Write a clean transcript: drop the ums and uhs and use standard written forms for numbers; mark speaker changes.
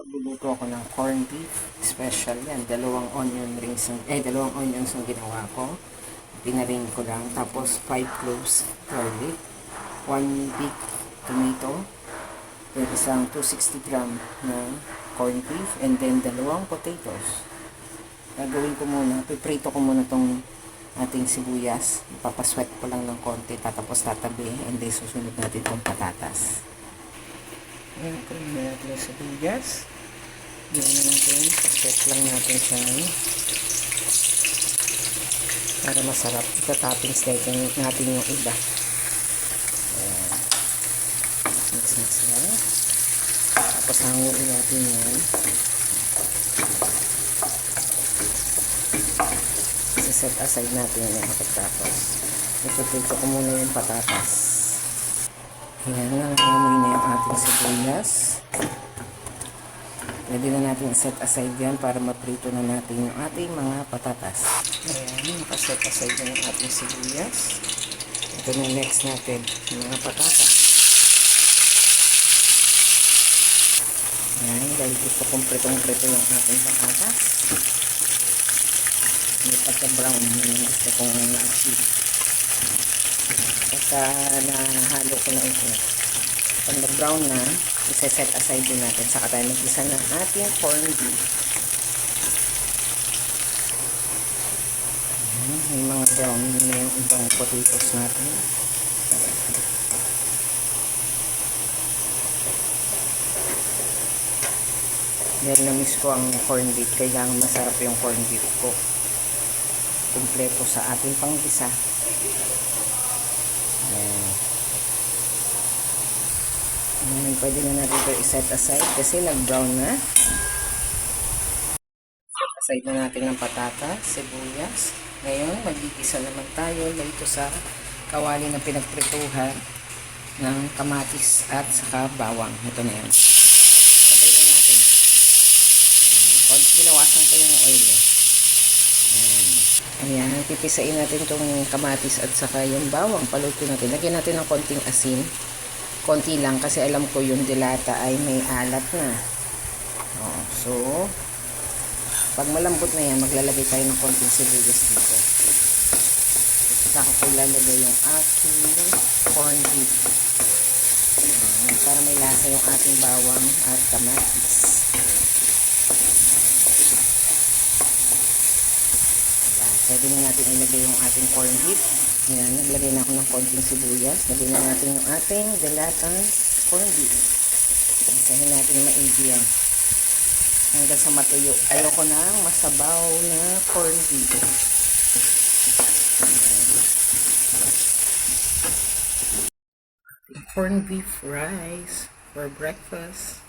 Speaker 1: Magluluto ako ng corned beef. Special yan. Dalawang onions ang ginawa ko. Pinaring ko lang. Tapos 5 cloves garlic. 1 big tomato. Then isang 260 gram na corned beef. And then dalawang potatoes. Gagawin ko muna. Piprito ko muna tong ating sibuyas. Papasweat ko lang ng konti. Tapos tatabi. And then susunod natin tong patatas. Ayan, kunin na natin yung sibuyas. Ayan na natin. Pasok lang natin siya. Para masarap. Ita-toppings natin yung iba. Ayan. Mix lang. Tapos hanguin natin yan. Set aside natin yan pagkatapos. Ipupito ko muna yung patatas. Ayan, nangangamoy na yung ating sibuyas. Pwede na natin set aside yan para maprito na natin yung ating mga patatas. Ayan, nakaset aside na yung ating sibuyas. Ito na next natin, yung mga patatas. Ayan, dahil gusto kong pritong-prito yung ating patatas. May pagka-brown yung gusto kong na-achieve. Pagka nahalo ko na ito, pag na-brown na, isa-set aside din natin. Saka tayo mag-isa ng ating corned beef. May mga brown na yung ibang potatoes natin. Dahil na-miss ko ang corned beef, kailangan masarap yung corned beef ko. Kumpleto sa ating panggisa. Pwede na natin ito i-set aside kasi nag-brown na. Set aside na natin ng patata, sibuyas. Ngayon, magigisa naman tayo dito sa kawali na pinagprituhan ng kamatis at saka bawang. Ito na yan. Sabay na natin. Binawasan ko yung oil. Ayan, pipisain natin itong kamatis at saka yung bawang. Paluto natin. Lagyan natin ng konting asin. Konti lang kasi alam ko yung dilata ay may alat na. So, pag malambot na yan, maglalagay tayo ng konting sibuyas dito. Saka ko ilalagay yung ating corned beef. Para may lasa yung ating bawang at kamatis. Pwede na natin ilagay yung ating corned beef. Yan, naglagay na ako ng konting sibuyas. Lagay na natin yung ating delatang corned beef. Isahin natin maigi yan. Hanggang sa matuyo. Ayoko na masabaw na corned beef. Corned beef rice for breakfast.